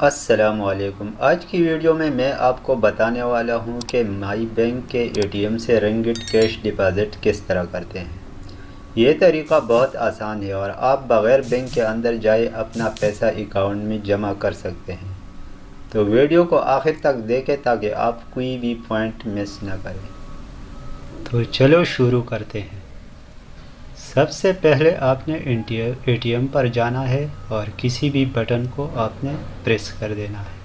अस्सलामुअलैकुम। आज की वीडियो में मैं आपको बताने वाला हूं कि माई बैंक के एटीएम से रिंगिट कैश डिपॉज़िट किस तरह करते हैं। ये तरीका बहुत आसान है और आप बग़ैर बैंक के अंदर जाए अपना पैसा अकाउंट में जमा कर सकते हैं। तो वीडियो को आखिर तक देखें ताकि आप कोई भी पॉइंट मिस ना करें। तो चलो शुरू करते हैं। सबसे पहले आपने एटीएम पर जाना है और किसी भी बटन को आपने प्रेस कर देना है।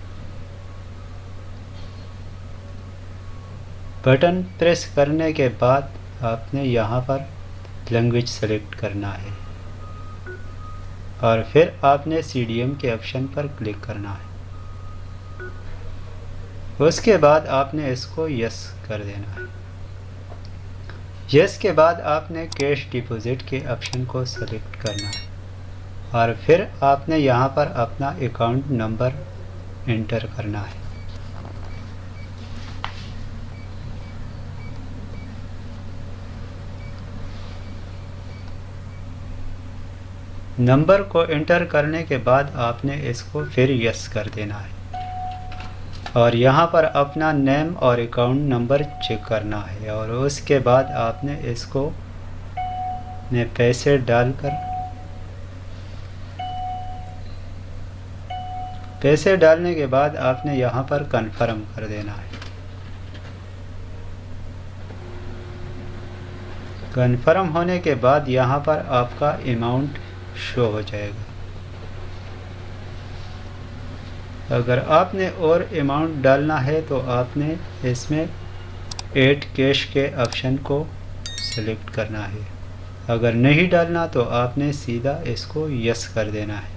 बटन प्रेस करने के बाद आपने यहाँ पर लैंग्वेज सेलेक्ट करना है और फिर आपने सीडीएम के ऑप्शन पर क्लिक करना है। उसके बाद आपने इसको यस कर देना है। यस के बाद आपने कैश डिपॉज़िट के ऑप्शन को सेलेक्ट करना है और फिर आपने यहाँ पर अपना अकाउंट नंबर एंटर करना है। नंबर को एंटर करने के बाद आपने इसको फिर यस कर देना है और यहाँ पर अपना नेम और अकाउंट नंबर चेक करना है और उसके बाद आपने इसको पैसे डालने के बाद आपने यहाँ पर कंफर्म कर देना है। कंफर्म होने के बाद यहाँ पर आपका अमाउंट शो हो जाएगा। अगर आपने और अमाउंट डालना है तो आपने इसमें ऐड कैश के ऑप्शन को सेलेक्ट करना है। अगर नहीं डालना तो आपने सीधा इसको यस कर देना है।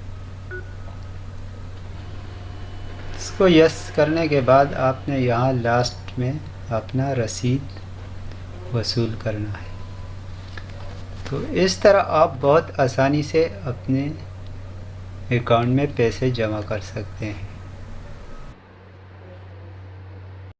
इसको यस करने के बाद आपने यहाँ लास्ट में अपना रसीद वसूल करना है। तो इस तरह आप बहुत आसानी से अपने अकाउंट में पैसे जमा कर सकते हैं।